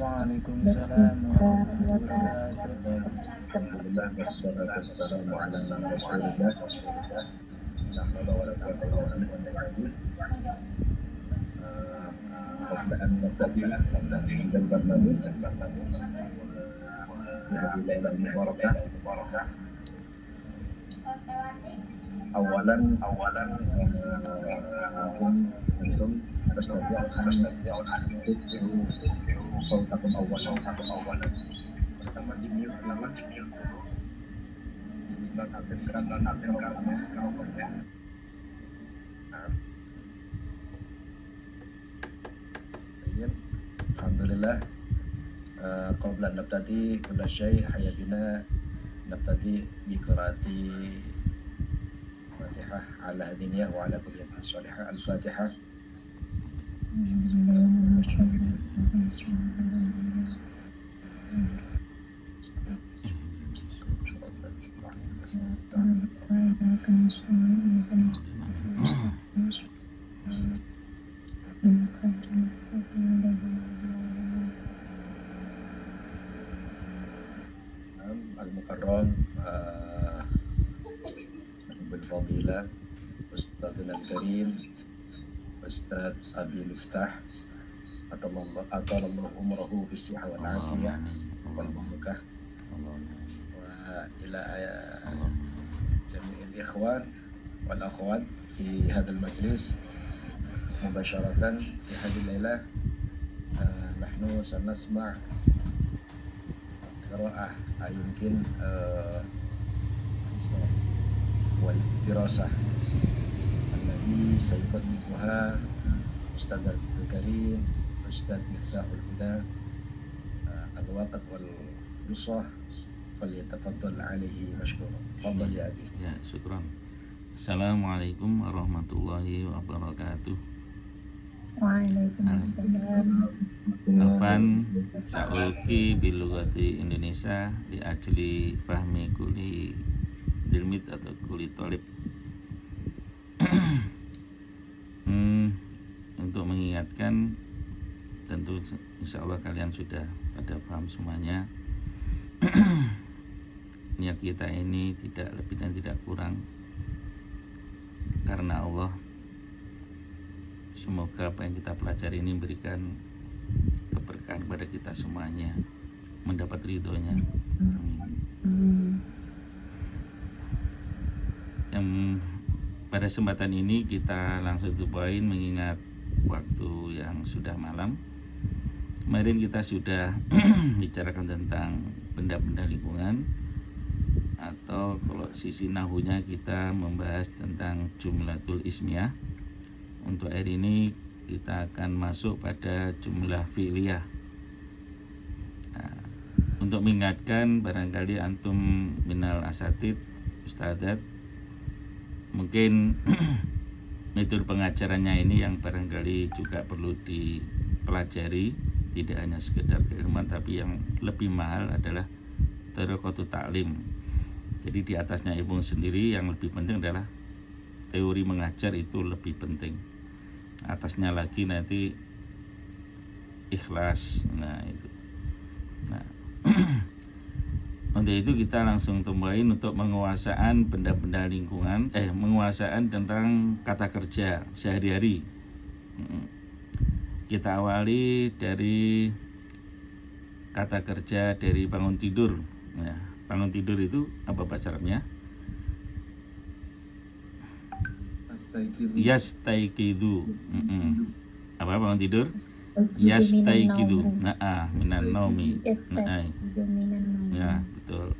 Waalaikumsalam warahmatullahi wabarakatuh. Alhamdulillah wassalatu wassalamu ala Rasulillah. La haula wala quwwata illa billah. Qabla an nabtadi bil barnamij fi hadhihi lailah mubarakah. Awalan mungkin antum tastati'u an tudhiru sautakum awalan. Pertama di mute dulu. Aktifkan mikrofonnya. Baik. Alhamdulillah. Qabla an nabtadi kulla syai' hayya bina nabtadi bi qiraati Fatihah ala hadiniyah wa ala kulli salihah. Al-Fatihah. Al-Mukarram bil fadilah Ustadzuna al-Karim Ustadz Abi Miftah atalallahu umrahu bisihah wal afiyah wal barakah wa ila jami'il ikhwan wal akhwat fi hadzal majlis mubasharatan fi hadhihi lailah. Nahnu sanasma' qira'ah yumkin wal dirasah alladhi sayuqaddimuha Ustadz al-Karim Ustadz Miftahul Huda al-waqt wal nusah falyatafaddal alaihi mashkura. Tafadhal ya Abi. Ya, syukran. Assalamualaikum warahmatullahi wabarakatuh. Waalaikumsalam. Afan sa'ulki bilugati Indonesia di ajli fahmi kuli dilmit atau kuli tolib. Untuk mengingatkan, tentu insya Allah kalian sudah pada paham semuanya. Niat kita ini tidak lebih dan tidak kurang karena Allah. Semoga apa yang kita pelajari ini memberikan keberkahan kepada kita semuanya, mendapat ridhonya. Amin. Yang pada kesempatan ini kita langsung to point, mengingat waktu yang sudah malam. Kemarin kita sudah bicarakan tentang benda-benda lingkungan, atau kalau sisi nahunya kita membahas tentang jumlatul ismiyah. Untuk hari ini kita akan masuk pada jumlah fi'liyah. Nah, untuk mengingatkan barangkali antum minal asatid, ustadzat, mungkin metode pengajarannya ini yang barangkali juga perlu dipelajari, tidak hanya sekedar keilmuan, tapi yang lebih mahal adalah tariqatu ta'lim. Jadi di atasnya ilmu sendiri, yang lebih penting adalah teori mengajar, itu lebih penting. Atasnya lagi nanti ikhlas. Nah itu. Nah untuk itu kita langsung tambahin untuk penguasaan benda-benda lingkungan, penguasaan tentang kata kerja sehari-hari. Kita awali dari kata kerja dari bangun tidur. Nah, bangun tidur itu apa bahasa Arabnya? Yastaiqidu. Apa bangun tidur? Yastaiqidu. Minan naumi. Ya, betul.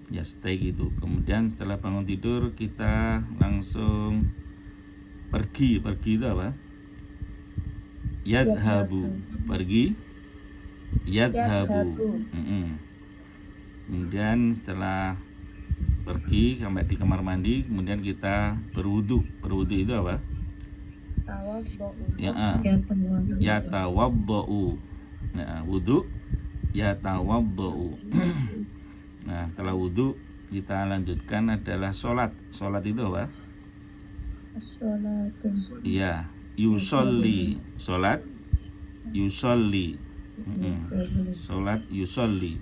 Yastaiqidu. Kemudian setelah bangun tidur kita langsung pergi. Pergi itu apa? Yadhabu. Pergi. Yadhabu. Kemudian setelah pergi sampai di kamar mandi, kemudian kita berwudu. Berwudu itu apa? Yatawaddau. Nah, wudu yatawaddau. Nah, setelah wudu kita lanjutkan adalah sholat. Sholat itu apa? Iya, yusolli. Sholat yusolli. Sholat yusolli.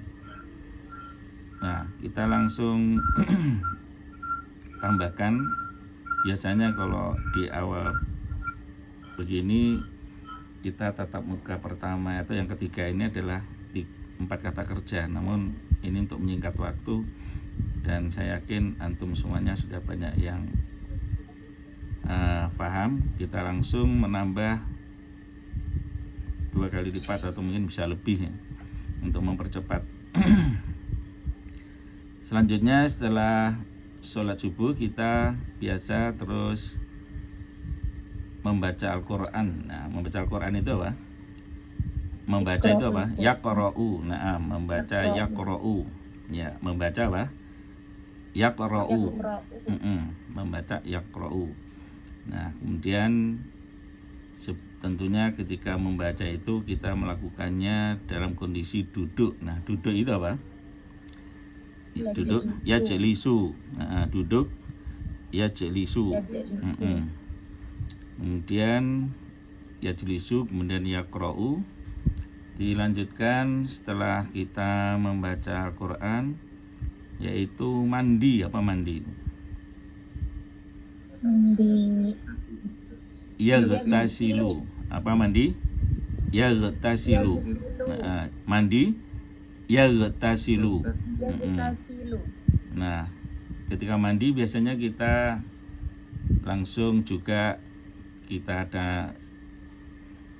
Nah, kita langsung tambahkan. Biasanya kalau di awal begini kita tatap muka pertama atau yang ketiga ini adalah 4 kata kerja. Namun ini untuk menyingkat waktu, dan saya yakin antum semuanya sudah banyak yang paham. Kita langsung menambah 2 kali lipat atau mungkin bisa lebih ya, untuk mempercepat. Selanjutnya setelah sholat subuh kita biasa terus membaca Al-Quran. Nah, membaca Al-Quran itu apa? Membaca itu apa? Yaqra'u. Nah, membaca yaqra'u. Ya, membaca apa? Yaqra'u. Membaca yaqra'u. Nah, kemudian tentunya ketika membaca itu kita melakukannya dalam kondisi duduk. Nah, duduk itu apa? Duduk yajlisu. Nah, duduk yajlisu. Kemudian yajlisu, kemudian yaqra'u. Dilanjutkan setelah kita membaca Al-Quran, yaitu mandi. Apa mandi? Yaghtasilu. Apa mandi? Yaghtasilu. Nah, mandi yaghtasilu. Nah, ketika mandi biasanya kita langsung juga kita ada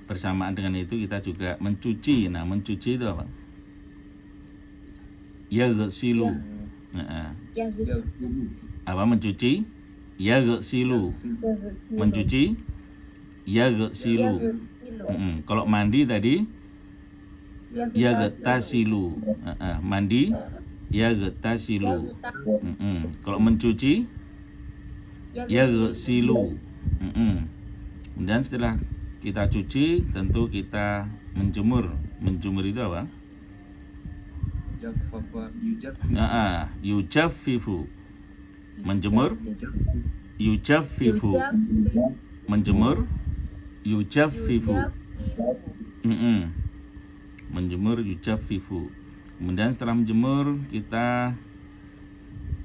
bersamaan dengan itu kita juga mencuci. Nah, mencuci itu apa? Yaghsilu. Nah, apa mencuci? Yaghsilu. Mencuci yaghsilu. Kalau mandi tadi yaghtasilu. Mandi yaghtasilu. Kalau mencuci yaghsilu. Kemudian setelah kita cuci, tentu kita menjemur. Menjemur itu apa? Yujaffifu. Menjemur yujaffifu. Menjemur yujaffifu. Menjemur yujaffifu. Kemudian setelah menjemur kita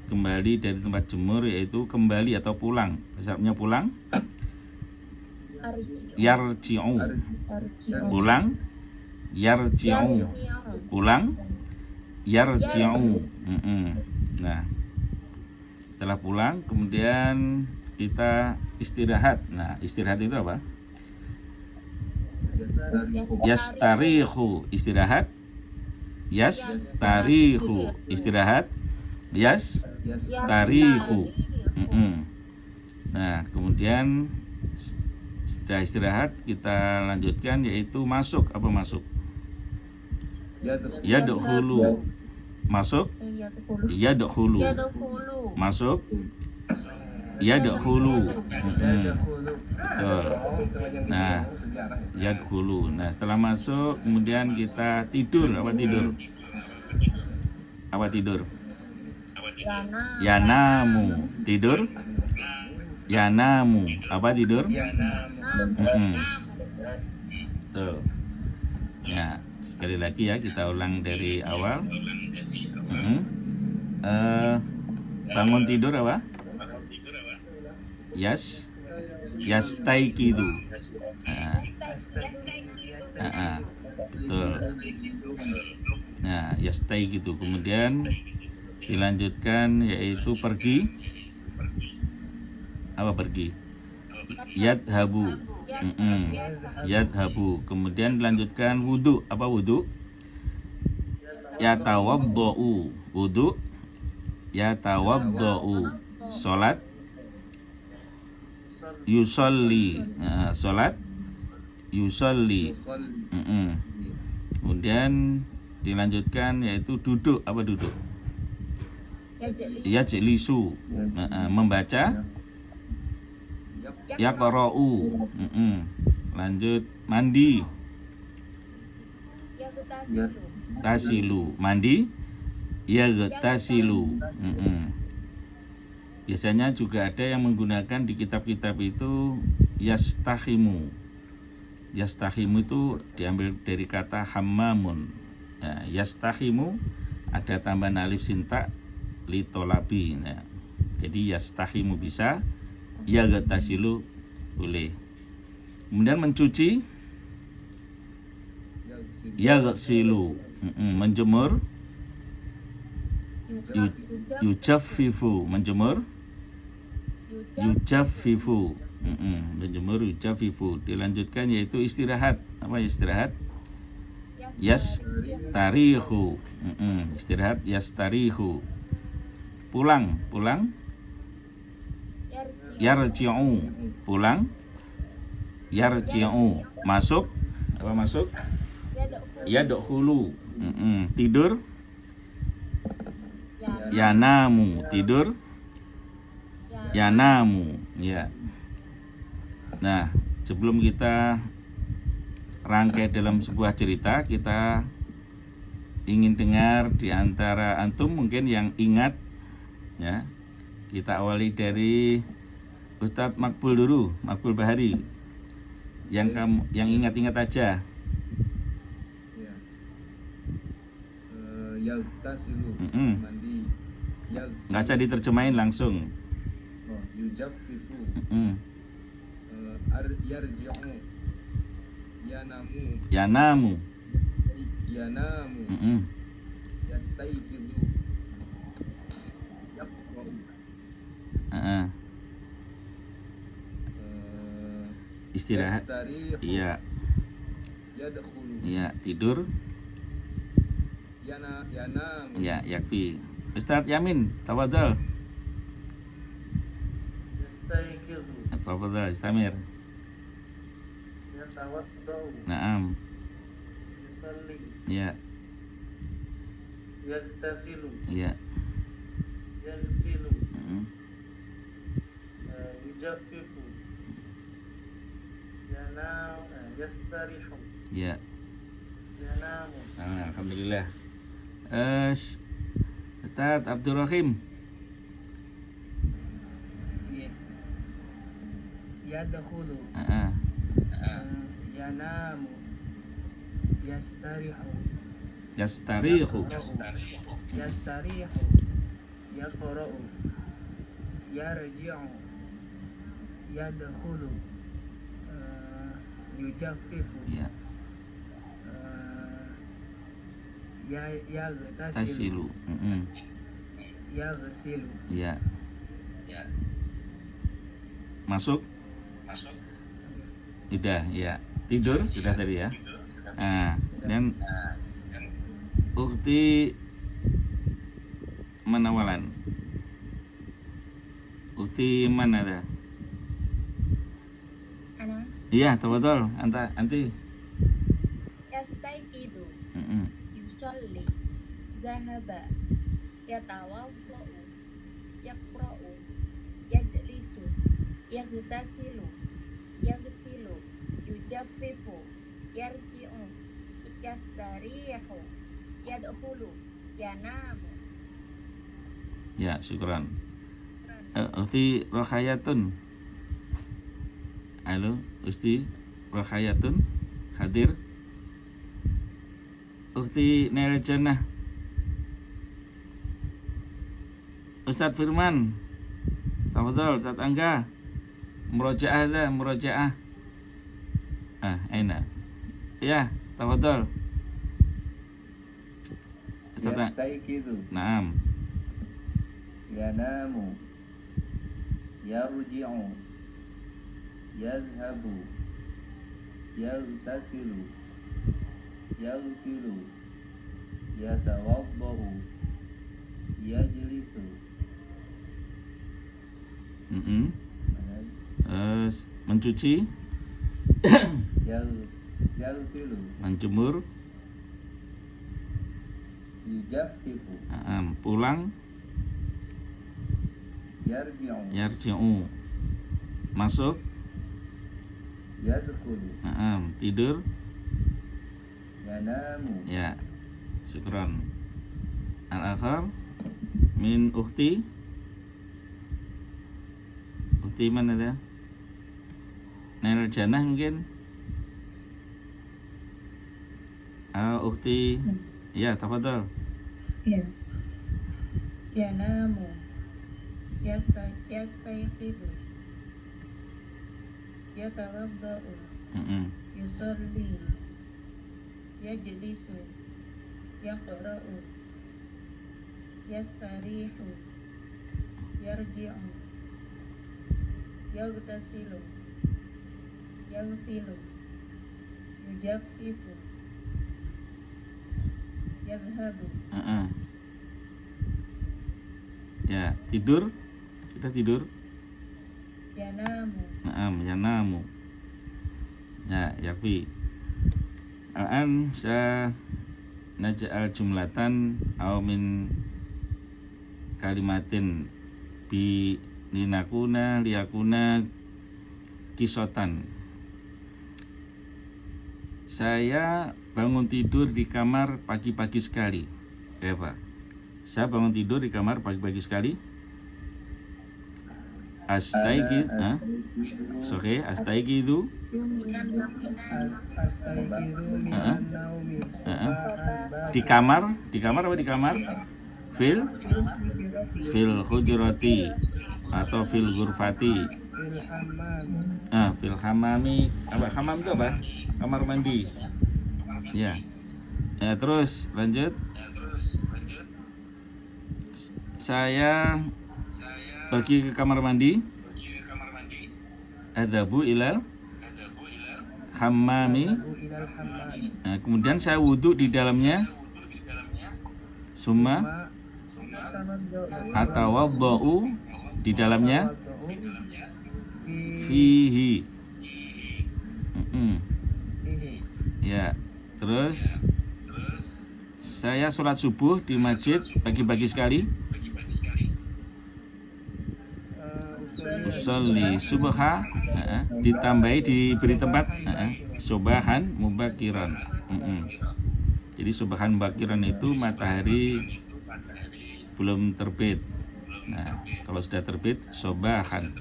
kembali dari tempat jemur, yaitu kembali atau pulang. Sebabnya pulang yarji'u. Pulang yarji'u. Pulang yarji'u. Nah, setelah pulang kemudian kita istirahat. Nah, istirahat itu apa? Yastarihu. Istirahat. Yastarihu. Istirahat. Yastarihu. Nah, kemudian setelah istirahat kita lanjutkan, yaitu masuk. Apa masuk? Yadkhulu. Masuk. Yadkhulu. Masuk. Yadkhulu. Betul. Nah, yadkhulu. Nah, setelah masuk kemudian kita tidur. Apa tidur? Apa tidur? Yanamu. Tidur. Yanamu. Apa tidur? Tuh. Ya, sekali lagi ya, kita ulang dari awal. Bangun tidur apa? Yastaiqidu. Betul. Nah, yastaiqidu. Kemudian dilanjutkan, yaitu pergi. Apa pergi? Yadhabu. Yadhabu. Kemudian dilanjutkan wudu. Apa wudu? Yatawaddau. Wudu. Yatawaddau. Salat. Yusolli. Salat yusolli. Kemudian dilanjutkan, yaitu duduk. Apa duduk? Yajlisu. Membaca. Yaqra'u. Lanjut mandi. Tasilu. Mandi. Yaghtasilu. Biasanya juga ada yang menggunakan di kitab-kitab itu yastahimu. Yastahimu itu diambil dari kata hammamun. Ya, yastahimu ada tambahan alif sintak litolabi. Nah, jadi yastahimu bisa, yaghtasilu boleh. Kemudian mencuci, yaghsilu. Menjemur, yujaffifu. Menjemur, yujaffifu. Menjemur, yujaffifu. Dilanjutkan yaitu istirahat. Apa istirahat? Yastarihu. Istirahat, yastarihu. Pulang, yarji'u. Pulang, yarji'u. Masuk, apa masuk? Yadkhulu. Tidur, yanamu. Tidur, yanamu. Ya. Nah, sebelum kita rangkai dalam sebuah cerita, kita ingin dengar di antara antum mungkin yang ingat, ya. Kita awali dari Ustadz Makbul dulu, Makbul Bahari. Yang ingat-ingat aja. Yaghtasilu, mandi. Nggak usah diterjemahin langsung. Yujaffifu, yarji'u, Yanamu. yastayqizu, yaqra'u, Istirahat. yastarihu, Iya. yadkhulu, Iya, tidur. yanamu, Ya, yakfi. Ustadz Yamin, tafadhal. Yastayqizu, Tafadhal, istamir. yatawaddau, Naam. yusalli, Ya, yaghtasilu, ya. yaghsilu, Mm. yujaffifu, yastarihu, Ya. yanamu. Alhamdulillah. Ustadz Abdul Rahim. Yadkhulu, yanamu, yastarihu, Yastarihu. yastarihu, yaqra'u, yarji'u, yadkhulu, yujaffifu, Ya. yaghtasilu, Tasilu. yaghsilu. Ya. Masuk. Sudah, ya. Tidur sudah tadi ya. Nah, dan ukti manawalan. Ukti mana ada? Ana Iya, tafadhol. Anti. yastaiqidu, yusalli, zahaba, yatawaddau, yaqra'u, yajlisu, yaghtasilu, yaghsilu, yujaffifu, yarji'u, yastarihu, yadkhulu, yanamu. Ya, syukran. Ukti Rokhayatun. Halo, Usti Rokhayatun hadir. Ukti Nail Jannah. Ustadz Firman. Tafadhol, Ustadz Angga. Murojaah dah, murojaah. Aina. Ya, tafadhol. Ustadz. yastayqizu, Naam. yanamu, yarji'u, yazhabu, yaghtasilu, yaghsilu, yatawaddau, yajlisu. Mencuci, Yaghsilu, menjemur, yujaffifu, pulang, yarji'u, yarji'u, masuk, yadkhulu, tidur. yanamu. Ya, syukran. Al-akhar min ukhti. Ukhti mana dia? Nail Jannah mungkin. Ukti. Ya, tafadhol. Ya. Yanamu. Yastayqidu. Yatawaddau. Yusalli. Yajlisu. Yaqra'u. Yastarihu. Yarji'u. Yaghtasilu. Yaghsilu. Yujaffifu. Yadhhabu. Ya, tidur. Kita tidur. Yanamu. Yanamu. Ya, yakfi. Al-an sa naj'al jumlatan aw min kalimatin bi liyakuna kisotan. Saya bangun tidur di kamar pagi-pagi sekali. Eva. Saya bangun tidur di kamar pagi-pagi sekali. Astaiqid, oke, astaiqidu. Di kamar apa di kamar? Fil hujurati atau fil ghurfati. Fil hamami. Apa hamam itu apa? Kamar mandi. Ya. Terus lanjut. Saya pergi ke kamar mandi. Adhabu ilal hammami. Kemudian saya wudhu di dalamnya. Summa atawaddau di dalamnya. Fihi. Ya, terus saya sholat subuh di masjid pagi-pagi sekali. Usolli subha, ditambahi diberi tempat, subahan mubakiran. Jadi subahan mubakiran itu matahari belum terbit. Nah, kalau sudah terbit subahan.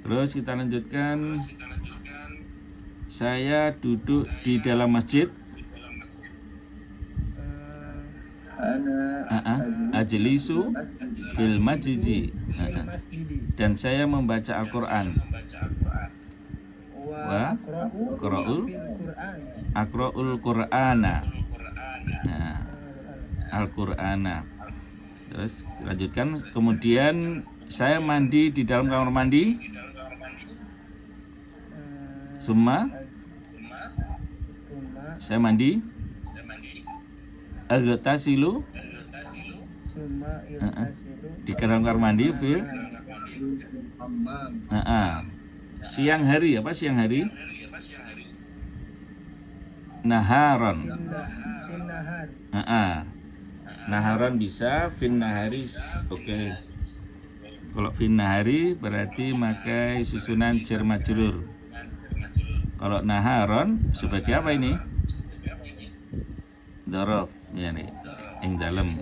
Terus kita lanjutkan. Saya duduk di dalam masjid. Ajlisu fil majiji. Dan saya membaca Al-Quran. Wa aqra'ul Qur'ana. Nah, Al-Qur'ana. Terus lanjutkan. Kemudian saya mandi di dalam kamar mandi. Summa saya mandi. Aghtasilu di dalam kamar mandi fil siang hari. Apa siang hari? Naharon. Naharon bisa, fin nahari. Oke. Kalau fin nahari berarti pakai susunan jar majrur. Kalau naharon sebagai apa ini? Dzaraf, ya nih, yang dalam.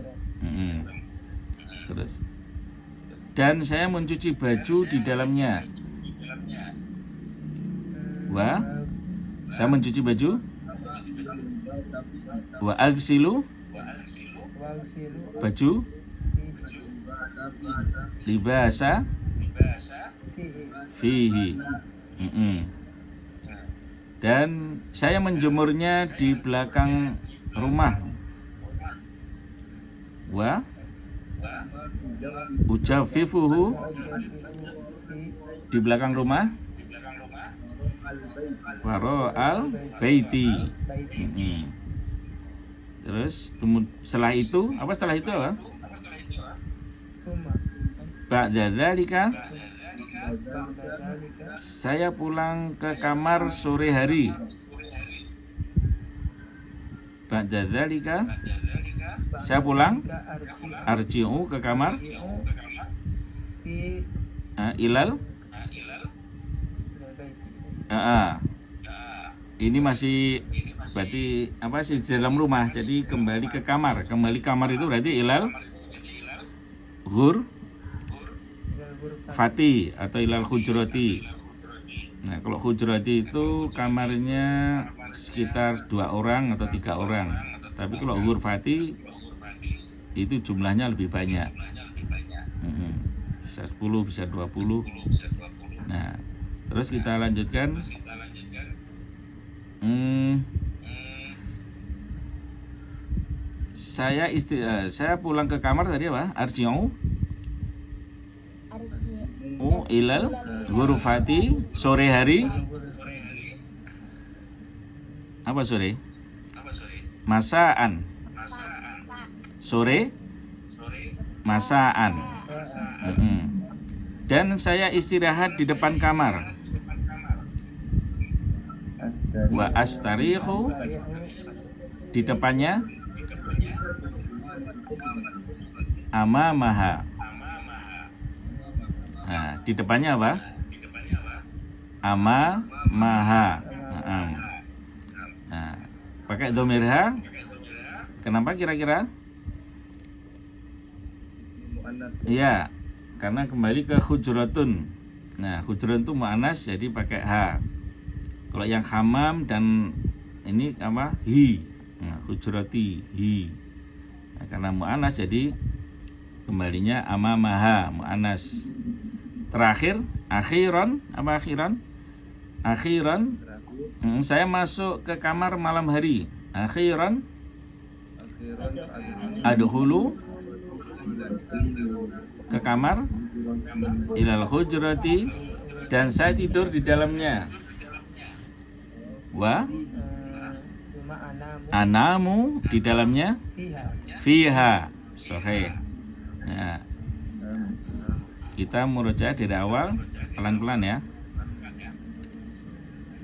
Terus. Dan saya mencuci baju di dalamnya. Saya mencuci baju. Wa agsilu baju. Libasa fihi. Dan saya menjemurnya di belakang rumah. Wa ujafifuhu di belakang rumah. Waro al baiti. Terus setelah itu apa? Setelah itu apa? Ba'da dzalika saya pulang ke kamar sore hari. Ba'da dzalika saya pulang. Arji'u ke kamar. Ilal. Ini masih berarti apa sih dalam rumah. Jadi kembali ke kamar. Kembali kamar itu berarti ilal Fati atau ilal hujurati. Nah, kalau hujurati itu kamarnya sekitar 2 orang atau 3 orang. Tapi kalau ghurfati itu jumlahnya lebih banyak. Bisa 10, bisa 20. Nah, terus kita lanjutkan. Saya pulang ke kamar tadi apa? Arji'u ilal ghurfati, sore hari. Apa sore? Masaan. Sore masaan. Dan saya istirahat di depan kamar. Wa astarihu, di depannya amamaha. Nah, di depannya apa? Amamaha. Nah, pakai dhomirha. Kenapa kira-kira? Iya, karena kembali ke hujuratun. Nah, hujuratun itu mu'anas, jadi pakai ha. Kalau yang hamam dan ini apa? Hi. Nah, hujurati, hi. Nah, karena mu'anas jadi kembalinya amamaha, mu'anas. Terakhir, akhiran, apa akhiran? Akhiran, saya masuk ke kamar malam hari. Akhiran, adkhulu, ke kamar, ilal hujrati, dan saya tidur di dalamnya. Wa anamu, di dalamnya, fiha. Sahih. Nah, kita murojaah dari awal pelan-pelan ya.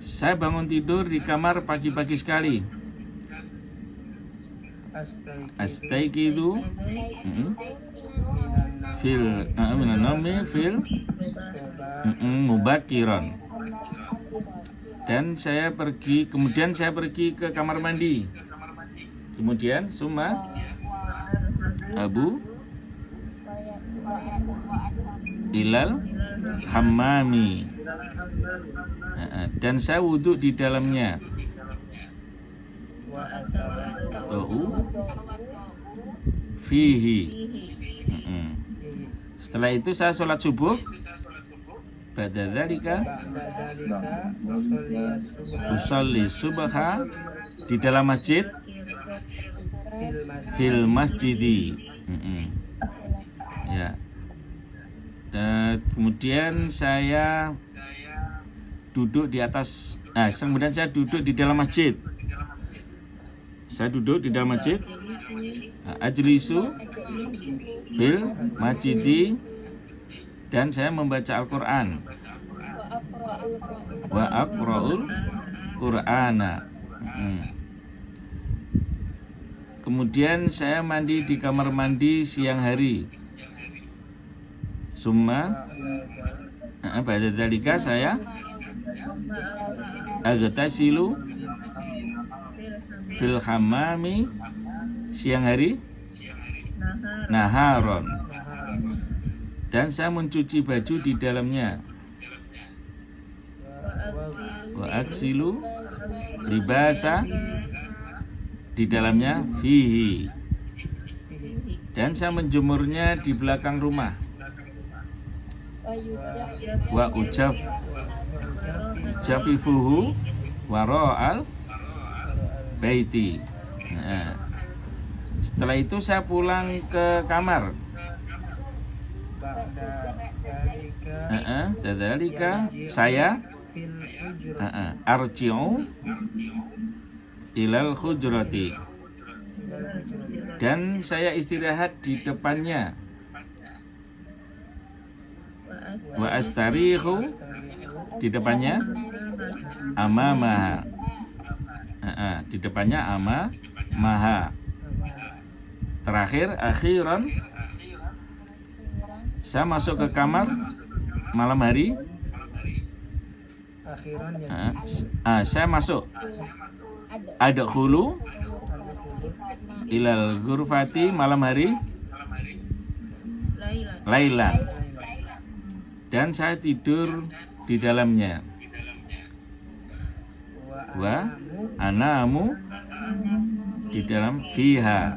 Saya bangun tidur di kamar pagi-pagi sekali. Astaiqidu fil minanami fil mubakiron. Dan kemudian saya pergi ke kamar mandi. Kemudian summa abu ilal hammami. Dan saya wudhu di dalamnya. Fihi. Setelah itu saya sholat subuh. Ba'da dzalika usolli subha di dalam masjid. Fil masjidi. Ya. Kemudian saya duduk di atas. Kemudian saya duduk di dalam masjid. Saya duduk di dalam masjid. Ajlisu fil masjidi, dan saya membaca Al-Quran. Wa aqra'ul Qur'ana. Kemudian saya mandi di kamar mandi siang hari. Summa ba'da dzalika saya agtasilu fil hammami, siang hari, naharon, dan saya mencuci baju di dalamnya. Wa aksilu libasa, di dalamnya, fihi, dan saya menjemurnya di belakang rumah. Wa ujafifuhu waro'al baiti. Nah, setelah itu saya pulang ke kamar. Dzalika saya arji'u ilal hujrati, dan saya istirahat di depannya. Wa astarihu, di depannya, amamaha. Di depannya amamaha. Terakhir, akhiran, saya masuk ke kamar malam hari. Saya masuk. Adkhulu ilal ghurfati, malam hari, lailan, dan saya tidur di dalamnya. Wa anamu di dalam fiha.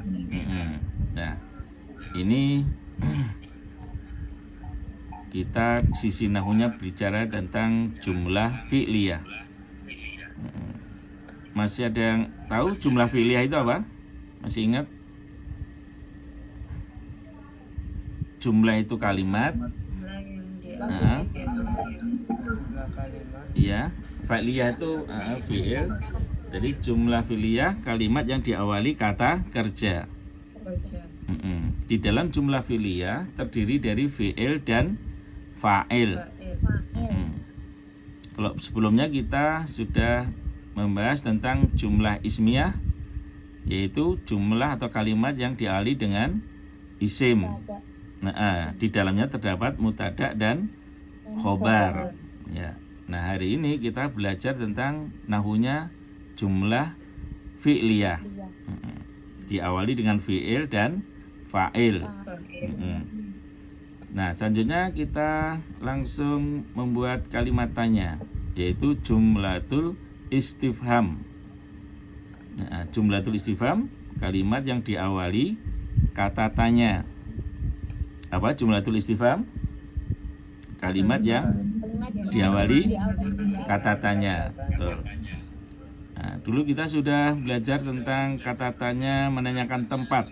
Nah, ini kita sisi nahunya bicara tentang jumlah fi'liyah. Masih ada yang tahu jumlah fi'liyah itu apa? Masih ingat? Jumlah itu kalimat. Jumlah yang Jumlah kalimat. Iya, fi'liyah itu fi'il. Jadi jumlah fi'liyah kalimat yang diawali kata kerja. kerja. Di dalam jumlah fi'liyah terdiri dari fi'il dan fa'il. Fa'il. Kalau sebelumnya kita sudah membahas tentang jumlah ismiyah, yaitu jumlah atau kalimat yang diawali dengan isim. Nah, di dalamnya terdapat mubtada dan khobar. Ya. Nah, hari ini kita belajar tentang nahunya jumlah fi'liyah. Diawali dengan fi'il dan fa'il. Nah, selanjutnya kita langsung membuat kalimat tanya, yaitu jumlatul istifham. Nah, jumlatul istifham kalimat yang diawali kata tanya. Apa jumlatul istifham? Kalimat yang diawali kata tanya. Betul. Nah, dulu kita sudah belajar tentang kata tanya menanyakan tempat,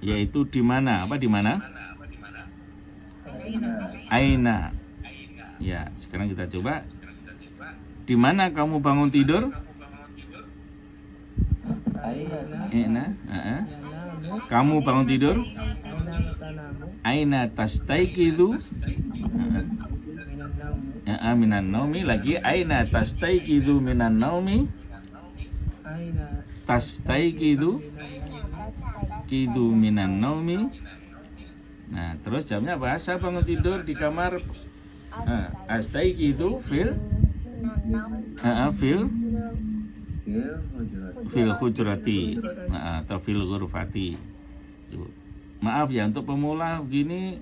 yaitu di mana. Apa di mana? Aina. Ya, sekarang kita coba. Di mana kamu bangun tidur? Aina. Yanamu. Kamu bangun tidur? Aina tanamu. Aina tastaiqidu? Minan naumi. Minan naumi. Lagi aina tastaiqidu minan naumi? Aina Tastaiqidu kidu minan naumi. Nah, terus jawabnya apa? Saya bangun tidur di kamar. Astaiqidu fil fil hujrati. Atau fil ghurfati. Tuh. Maaf ya, untuk pemula begini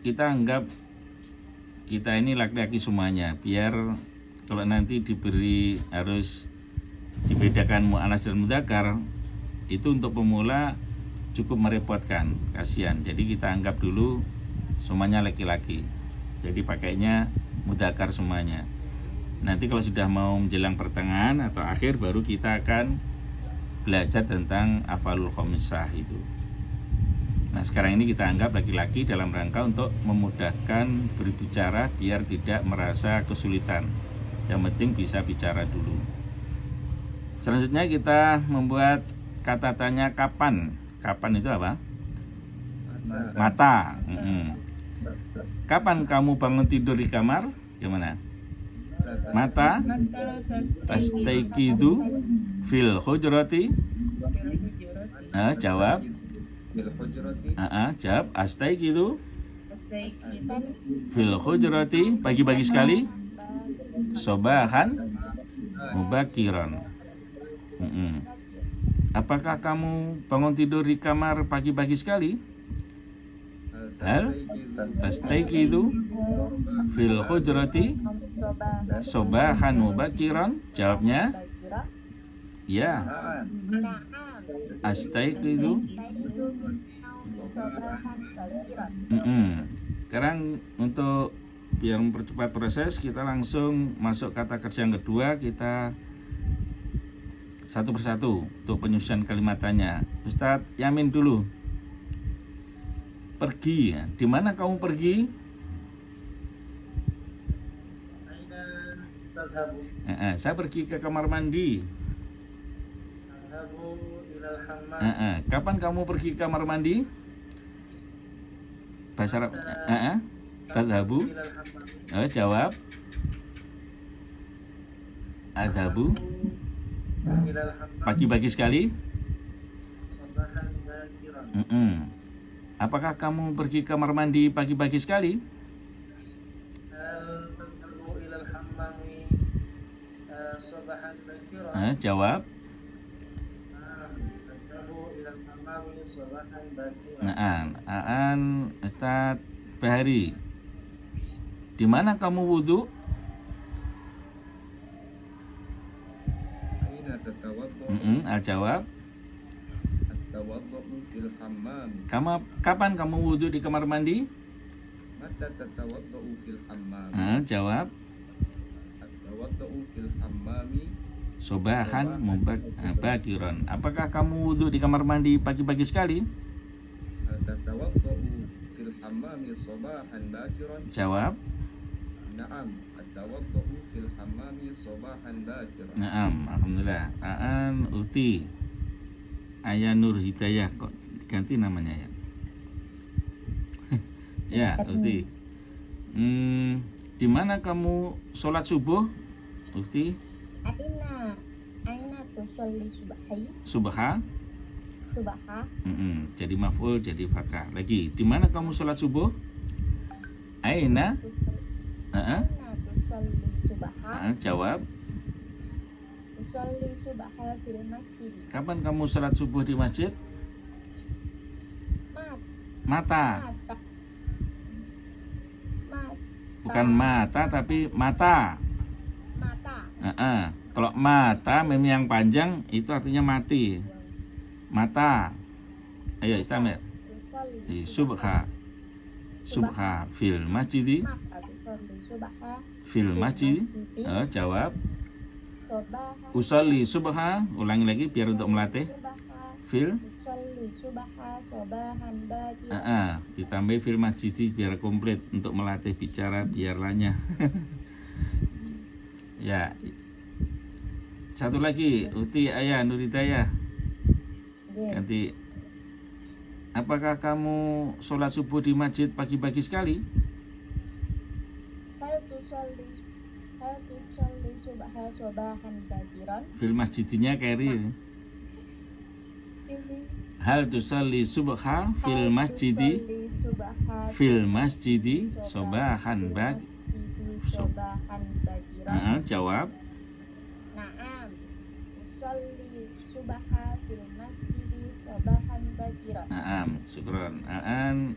kita anggap kita ini laki-laki semuanya, biar kalau nanti diberi harus dibedakan mu'annas dan mudzakkar, itu untuk pemula cukup merepotkan, kasihan. Jadi kita anggap dulu semuanya laki-laki, jadi pakainya mudzakkar semuanya. Nanti kalau sudah mau menjelang pertengahan atau akhir, baru kita akan belajar tentang af'alul khamisah itu. Nah, sekarang ini kita anggap laki-laki dalam rangka untuk memudahkan berbicara biar tidak merasa kesulitan. Yang penting bisa bicara dulu. Selanjutnya kita membuat kata tanya kapan. Kapan itu apa? Mata. Kapan kamu bangun tidur di kamar? Gimana? Mata tastaiqidu fil hujrati. Jawab. Jawab astaiqidu fil hujrati, pagi-pagi sekali. Sobahan mubakiran. Apakah kamu bangun tidur di kamar pagi-pagi sekali? Hal tastaiqidu fil hujrati sobahan mubakiran. Jawabnya ya. Astaiqidu. Sekarang untuk biar mempercepat proses, kita langsung masuk kata kerja yang kedua. Kita satu persatu untuk penyusunan kalimat tanya. Ustadz Yamin dulu. Pergi ya. Di mana kamu pergi? Saya pergi ke kamar mandi. Kapan kamu pergi ke kamar mandi? Bahasa Arab. Tadhabu. Jawab. Adhabu. Pagi-pagi sekali. Apakah kamu pergi ke kamar mandi pagi-pagi sekali? Jawab. Ustadz Bahari, di mana kamu wudhu? Al-jawab. At-tawaddu'u fil hammam. Kapan kamu wudhu di kamar mandi? Mata tatawaddu'u fil hammam. Jawab. At-tawaddu'u fil hammami. Sobahan bakiron. Apakah kamu wudhu di kamar mandi pagi-pagi sekali? At-tawaddu'u fil hammami sabahan bakiran. Jawab. Na'am. At-tawaddu'u fil hammami sabahan bakiran. Naam, alhamdulillah. Aan Uti Ayah Nur Hidayah, kok diganti namanya ya? Ya, Uti. Di mana kamu sholat subuh, Uti? Aina tusalli subhi? Subha. Subha. Jadi maf'ul, jadi fakah. Lagi, di mana kamu sholat subuh? Aina? Aina tusalli subha? Jawab. Tusalli subha fil masjid. Kapan kamu sholat subuh di masjid? Mata. Bukan mata, tapi mata. Kalau mata mem yang panjang itu artinya mati. Mata. Ayo istamir. Subha. Subha fil masjid. Fil masjid. Jawab. Usolli subha. Ulangi lagi biar untuk melatih. Fil. Ditambah fil masjid biar komplit untuk melatih bicara biar lanyah. Ya. Satu lagi, Uti Ayah Nuridayah. Ganti. Apakah kamu sholat subuh di masjid pagi-pagi sekali? Hal tusalli subha sabahan bakiran. Fil masjidnya keri. Hal tusalli subha fil masjidi. Fil masjidi sabahan bakiran. Jawab. Na'am. Usolli subha fil masjidi sabahan bakiran. Naam, syukron. Aan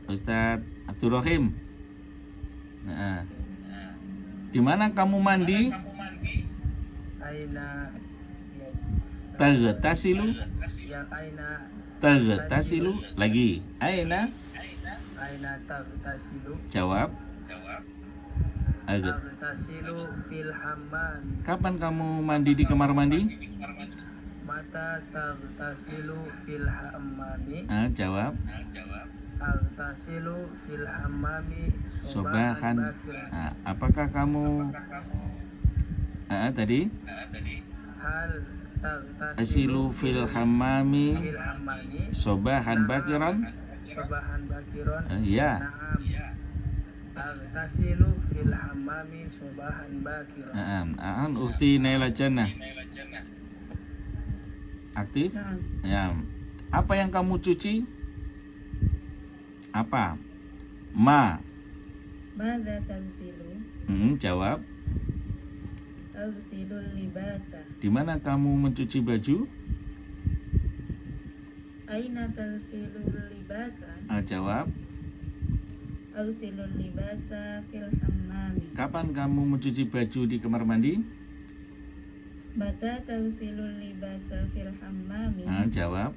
Ustaz Abdurrahim. Di mana kamu mandi? Aina Tagtasilu. yang aina Tagtasilu. Lagi. Aina. tagtasilu Jawab. Agak. tagtasilu fil hammam. Kapan kamu mandi di kamar mandi? Mata tagtasilu fil hammami. Jawab. Tagtasilu fil hammami Sobahan. bakiran. Apakah kamu tadi? Hal Asilu fil hammami fil hammami sobahan bakiran. sabahan bakiran. Ya. Na'am. Tagtasilu fil hammami sabahan bakiran. Aan Ukti Naila Jannah. Aktif? Ya. Apa yang kamu cuci? Apa? Mada tagsilu? Jawab. Tagsilul libasa. Di mana kamu mencuci baju? Aina tagsilul libasa? Jawab. Tagsilul libasa fil hammami. Kapan kamu mencuci baju di kamar mandi? Mata tagsilul libasa fil hammami? Jawab.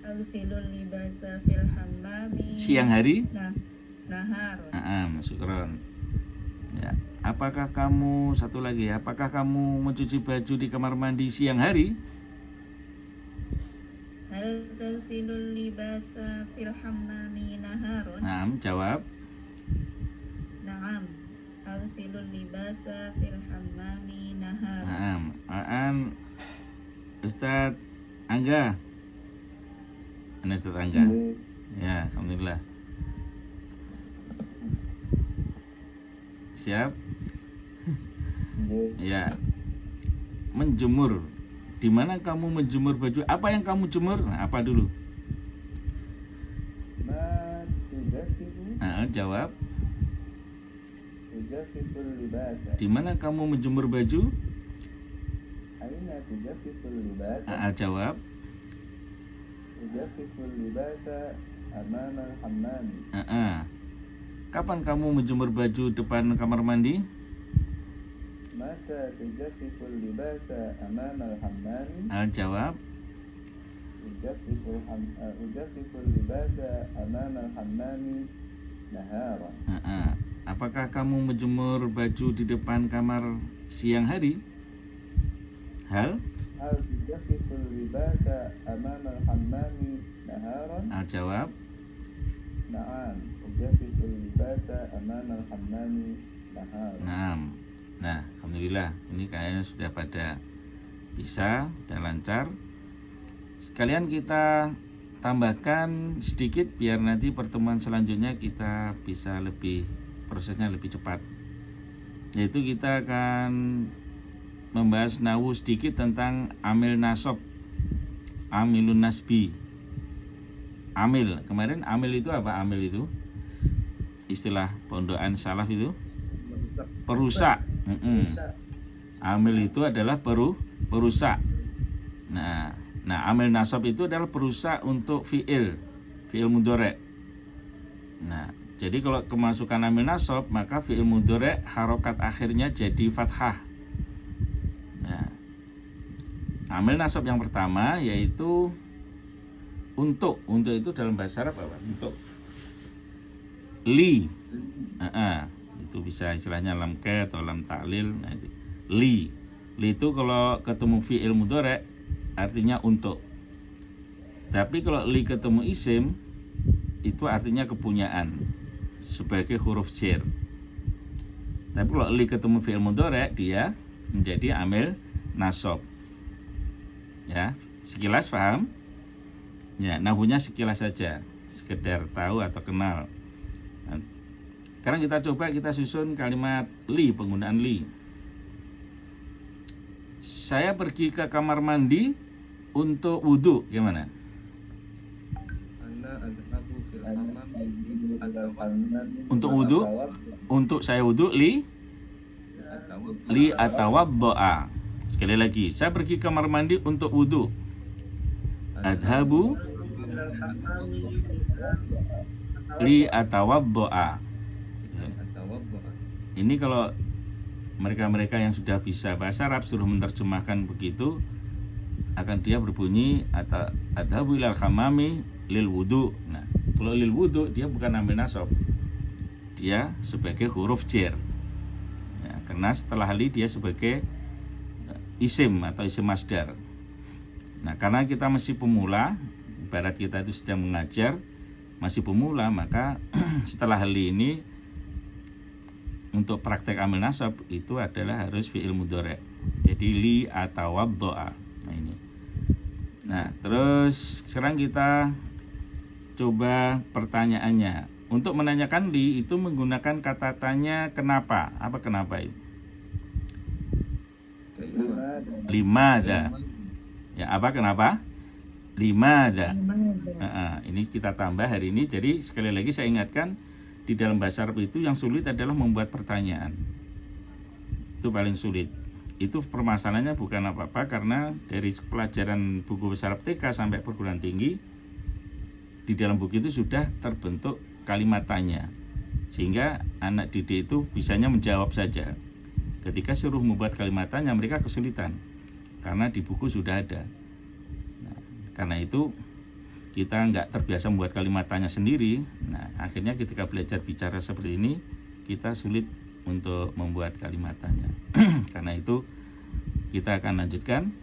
Tagsilul libasa fil hammami. Siang hari? Nahar. Syukron. Ya. Apakah kamu satu lagi? Apakah kamu mencuci baju di kamar mandi siang hari? Hal tagsilul libasa fil hammami naharun? Jawab. Na'am. Tagsilul libasa fil hammami naharun. Aan Ustadz Angga. Ini Ustadz Angga. Ya, alhamdulillah. Siap? Ya. Menjemur. Di mana kamu menjemur baju? Apa yang kamu jemur? Apa dulu? Ma tujafifu. Jawab. Tujafiful libasa. Di mana kamu menjemur baju? Aina tujafiful libasa. Jawab. Tujafiful libasa amama hammami. Kapan kamu menjemur baju depan kamar mandi? متى تجفف اللباس أمام الحمام؟ Al-jawab. أجفف اللباس أمام الحمام نهارا. Apakah kamu menjemur baju di depan kamar siang hari? Hal تجفف اللباس أمام الحمام نهارا؟ Al-jawab. نعم أجفف اللباس أمام الحمام نهارا. Nah, alhamdulillah ini kayaknya sudah pada bisa dan lancar. Sekalian kita tambahkan sedikit biar nanti pertemuan selanjutnya kita bisa prosesnya lebih cepat. Yaitu kita akan membahas nahu sedikit tentang amil nasab, amilun nasbi. Amil, kemarin amil itu apa? Amil itu istilah pondokan salaf itu perusak. Amil itu adalah perusak. Nah, amil nasab itu adalah perusak untuk fiil mudhari'. Nah, jadi kalau kemasukan amil nasab, maka fiil mudhari' harokat akhirnya jadi fathah. Nah, amil nasab yang pertama yaitu untuk itu dalam bahasa Arab apa? Untuk li. Itu bisa istilahnya lam ka atau lam ta'lil. Nah, li itu kalau ketemu fi'il mudhari' artinya untuk. Tapi kalau li ketemu isim itu artinya kepunyaan sebagai huruf jar. Tapi kalau li ketemu fi'il mudhari' dia menjadi amil nasab. Ya, sekilas paham? Ya, nahunya sekilas saja, sekedar tahu atau kenal. Nah, sekarang kita susun kalimat li, penggunaan li. Saya pergi ke kamar mandi untuk wudhu, gimana? Untuk wudhu, untuk saya wudhu li atawaddo'a. Sekali lagi, saya pergi ke kamar mandi untuk wudhu. Adhabu li atawaddo'a. Ini kalau mereka-mereka yang sudah bisa bahasa Arab suruh menerjemahkan begitu, akan dia berbunyi adhabu ilal hammami lil wudu. Nah, kalau lil wudu dia bukan ambil nasab, dia sebagai huruf jar. Ya, karena setelah li dia sebagai isim atau isim masdar. Nah, karena kita masih pemula, ibarat kita itu sedang mengajar, masih pemula, maka setelah li ini untuk praktek amil nasab itu adalah harus fi'il mudhari'. Jadi li atawaddo'a. Nah ini. Nah, terus sekarang kita coba pertanyaannya. Untuk menanyakan li itu menggunakan kata tanya kenapa. Apa kenapa itu? Limadha. Ya, apa kenapa? Limadha. Ini kita tambah hari ini. Jadi sekali lagi saya ingatkan, di dalam bahasa Arab itu yang sulit adalah membuat pertanyaan. Itu paling sulit. Itu permasalahannya bukan apa-apa, karena dari pelajaran buku bahasa Arab TK sampai perguruan tinggi, di dalam buku itu sudah terbentuk kalimat tanya, sehingga anak didik itu bisanya menjawab saja. Ketika suruh membuat kalimat tanya, mereka kesulitan karena di buku sudah ada. Nah, karena itu kita nggak terbiasa membuat kalimat tanya sendiri. Nah, akhirnya ketika belajar bicara seperti ini, kita sulit untuk membuat kalimat tanya. Karena itu kita akan lanjutkan.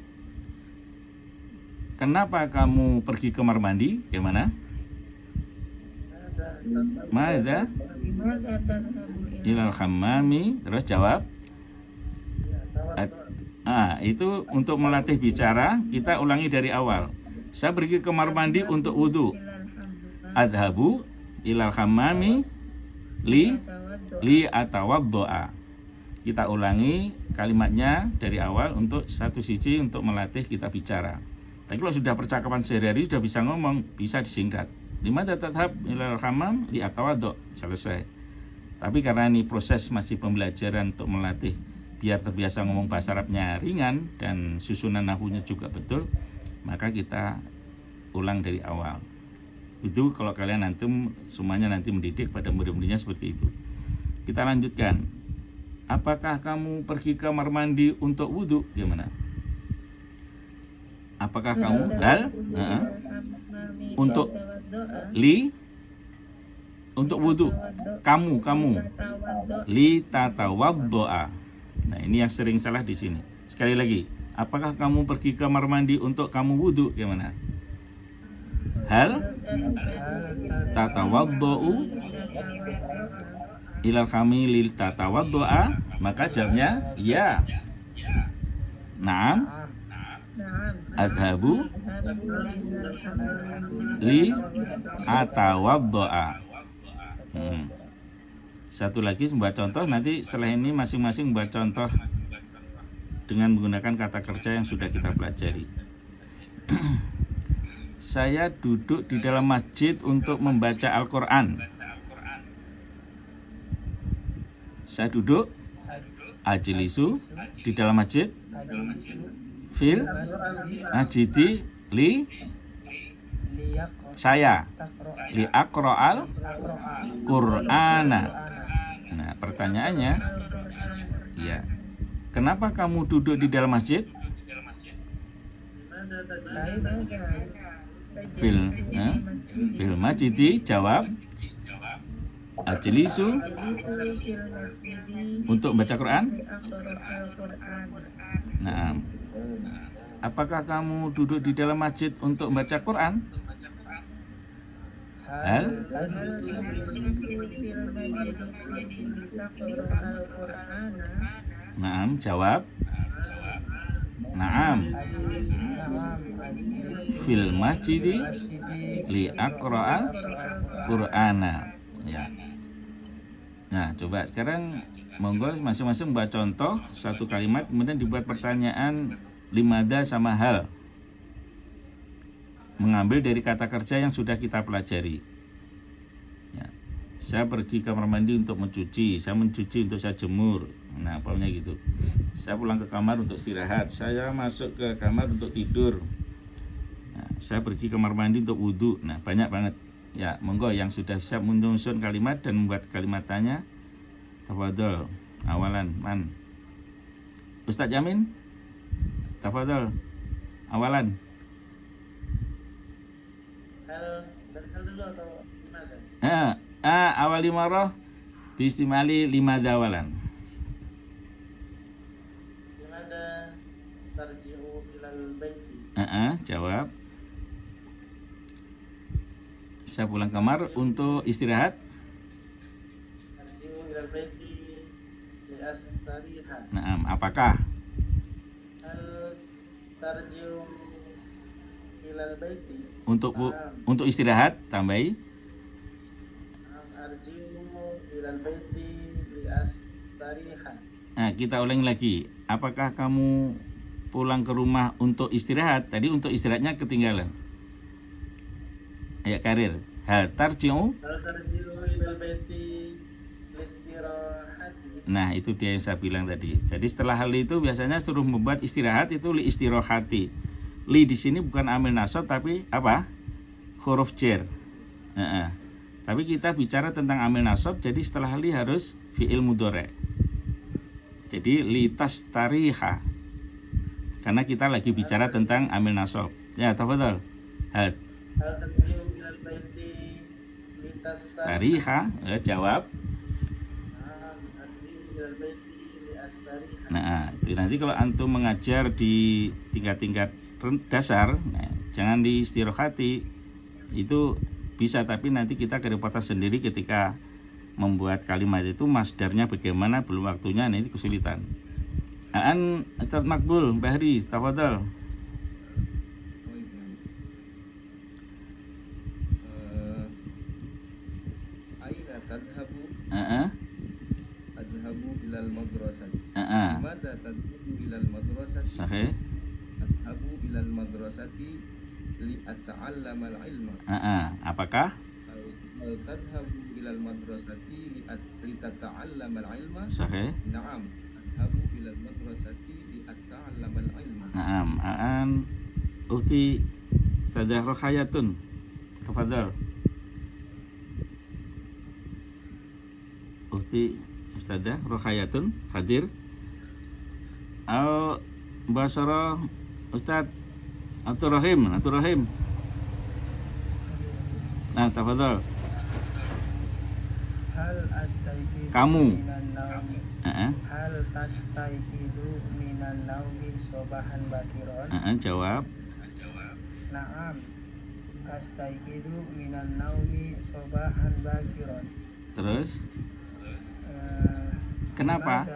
Kenapa kamu pergi ke kamar mandi? Gimana? Mada ilal hammami. Terus jawab. Itu untuk melatih bicara, kita ulangi dari awal. Saya pergi ke kamar mandi untuk wudhu. Adhabu ilal hammami li atawaddo'a. Kita ulangi kalimatnya dari awal untuk satu sisi untuk melatih kita bicara. Tapi kalau sudah percakapan sehari-hari sudah bisa ngomong, bisa disingkat. Limadha tadhhab ilal hammam li atawaddo'. Selesai. Tapi karena ini proses masih pembelajaran untuk melatih biar terbiasa ngomong bahasa Arabnya ringan dan susunan nahunya juga betul, maka kita ulang dari awal. Itu kalau kalian nanti semuanya nanti mendidik pada murid-muridnya seperti itu. Kita lanjutkan. apakah kamu pergi ke kamar mandi untuk wudhu? Gimana? Apakah kamu hal untuk li untuk wudhu? Kamu li tatawaddoa. Nah, ini yang sering salah di sini. Sekali lagi, apakah kamu pergi ke kamar mandi untuk kamu wudhu? Gimana? Hal tatawaddau ilal kamilil tatawaddoa? Maka jawabnya ya. Naam. Adhabu li atawaddoa. Satu lagi membuat contoh, nanti setelah ini masing-masing membuat contoh dengan menggunakan kata kerja yang sudah kita pelajari. Saya duduk di dalam masjid untuk membaca Al-Quran. Saya duduk ajlisu di dalam masjid fil masjidi li saya li aqra'al Qur'ana. Nah, pertanyaannya, ya, kenapa kamu duduk di dalam masjid? Fil masjidi, jawab ajlisu untuk baca Quran. Nah, apakah kamu duduk di dalam masjid untuk baca Quran? Hal Naam, jawab Naam fil masjidi li aqra'al Qur'ana. Ya. Nah, coba sekarang monggo masing-masing buat contoh satu kalimat, kemudian dibuat pertanyaan limada sama hal, mengambil dari kata kerja yang sudah kita pelajari. Ya. Saya pergi ke kamar mandi untuk mencuci, saya mencuci untuk saya jemur. Nah, pokoknya gitu. Saya pulang ke kamar untuk istirahat, saya masuk ke kamar untuk tidur. Nah, saya pergi ke kamar mandi untuk wudhu. Nah, banyak banget. Ya, monggo yang sudah siap menyusun kalimat dan membuat kalimat tanya. Tafadhol, awalan man. Ustadz Yamin, tafadhol, awalan. Awal limarah bistimali limada awalan. Limada tarji'u ilal baiti. Jawab. Saya pulang kamar untuk istirahat. Tarji'u ilal baiti liastariha. Apakah? Hal tarji'u ilal baiti. Untuk istirahat, tambahi. Ilal baiti liastariha. Nah, kita ulangi lagi. Apakah kamu pulang ke rumah untuk istirahat? Tadi untuk istirahatnya ketinggalan. Ayo karir. Hal tarji'u ilal baiti listirahati. Nah, itu dia yang saya bilang tadi. Jadi setelah hal itu biasanya suruh membuat istirahat itu li istirahati. Li di sini bukan amil nasab tapi apa? Huruf jar. Tapi kita bicara tentang amil nasab, jadi setelah li harus fi'il mudhari'. Jadi li tastariha. Karena kita lagi bicara tentang amil nasab. Ya, tafadhol. Hal tarji'u ilal baiti tariha, jawab. Tarji'u ilal baiti liastariha. Nah, itu nanti kalau antum mengajar di tingkat-tingkat dasar, nah, jangan di istirahati. Itu bisa, tapi nanti kita kedapatan sendiri ketika membuat kalimat itu masdarnya bagaimana, belum waktunya, nah ini kesulitan. Ustaz Makbul, Bahri, tafadhol. Aina tadhabu? Adhabu ilal madrasati. Mada tadhabu ilal madrasati? Sahih. Adhabu ilal madrasati li ata'allama al-ilma. Apakah? Hal tadhabu ilal madrasati li tata'allama al-ilma? Sahih. Na'am. Adhabu ilal madrasati li ata'allama al-ilma. Na'am. Ukhti Ustadzah Rokhayatun, tafadhol. Ukhti Ustadzah Rokhayatun hadir. Al Basara Ustadz Abdul Rahim. Nah, tafadhol. Hal astayqidu Kamu. minan naumi. Hal tastayqidu minan naumi sobahan bakiron. Jawab. Naam. Astayqidu minan naumi sobahan bakiron. Terus kenapa?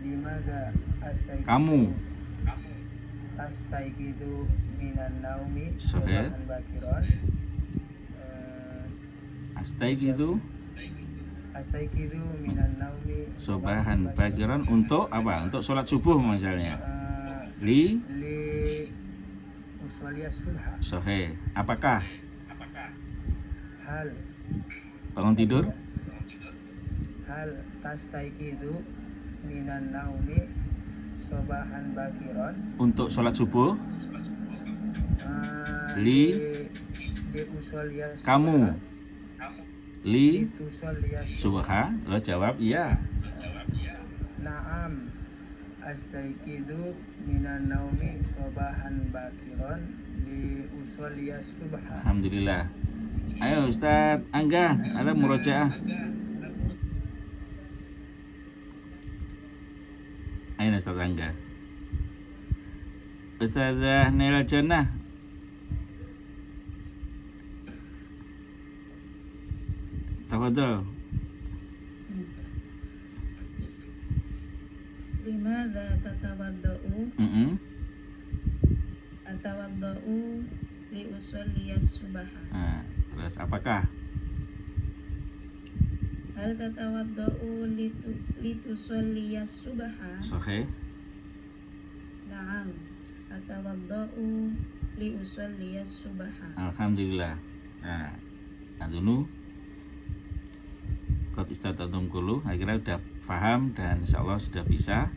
Limadha astayqidu Kamu. Astayqidu minan naumi Sahih. sobahan bakiron. Astayqidu Astayqidu minan naumi sobahan bakiran untuk apa? Untuk sholat subuh misalnya. Li usoliyas subha. Sahih. Apakah Hal bangun tidur? Hal tastayqidu minan naumi sobahan bakiron. Untuk sholat subuh? Li usoliyas kamu. Li usoliyas subha. Lo jawab iya. Naam. Astayqidu minan naumi sobahan bakiron li usoliyas subha. Alhamdulillah. Ayo Ustadz Angga, ada murojaah. Ayo Ustadz Angga. Ustadzah Naila Jannah. Tafadhol. Limadza tatawaddau? Atawaddau li usalliyas subha. Nah, terus apakah? Hal tatawaddau litusalliyas subha? Sahih. Na'am. Atawaddau li usalliyas subha. Alhamdulillah. Nah, adunu qad istata'tum kullu, akhirnya udah paham dan insya Allah sudah bisa.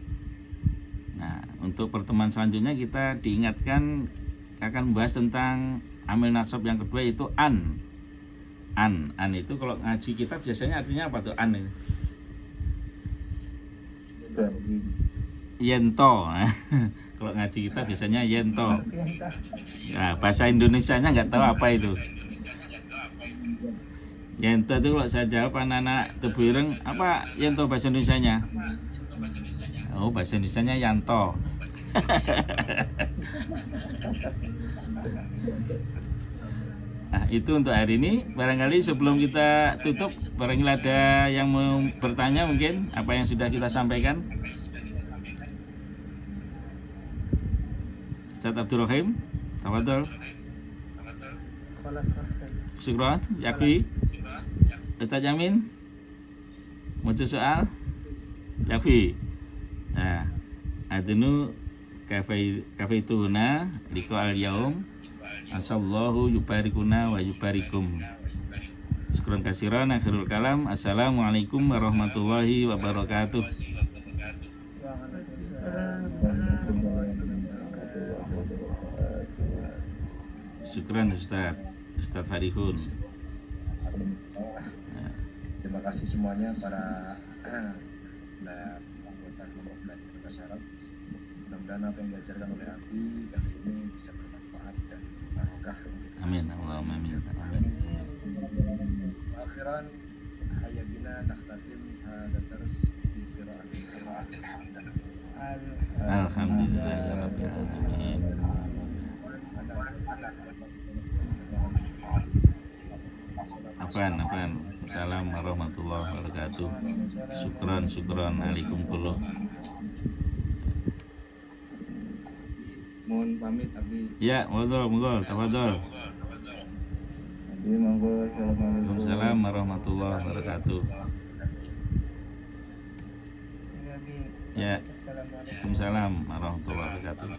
Nah, untuk pertemuan selanjutnya kita diingatkan akan membahas tentang amil nasab yang kedua, itu an. An itu kalau ngaji kita biasanya artinya apa tuh an ini? Yento. Kalau ngaji kita biasanya yento. Nah, bahasa Indonesianya nggak tahu apa itu. Yento itu kalau saya jawab anak-anak Tebuireng, apa Yento bahasa Indonesianya? Oh, bahasa Indonesianya Yanto. Nah, itu untuk hari ini. Barangkali sebelum kita tutup, barangkali ada yang mau bertanya mungkin apa yang sudah kita sampaikan. Ustaz Abdul Rahim, tafadhol. Syukran, yakfi. Ustaz Jamin, mau soal? Yakfi. Nah, adunu kafaituna liqa al-yaum. Asallahu yubarikuna wa yubarikum. Syukran kasiran, akhirul kalam. Assalamualaikum warahmatullahi wabarakatuh. Syukran Ustaz Farihun. Terima kasih semuanya para anggota kelompok belajar bahasa Arab. Mudah-mudahan apa yang diajarkan oleh Abi kali ini bisa bermanfaat dan barokah. Amin. Allahumma amin. Akhiran hayya bina nakhtatim hadha dars bi qira'atil hamd. Alhamdulillahirabbil alamin. Apaan? Assalamualaikum warahmatullahi wabarakatuh. Syukran alaikum kullu. Mohon pamit Abi. Ya, monggo, tafadhol. Jadi monggo, Waalaikumsalam warahmatullahi wabarakatuh. Ya, Waalaikumsalam warahmatullahi wabarakatuh.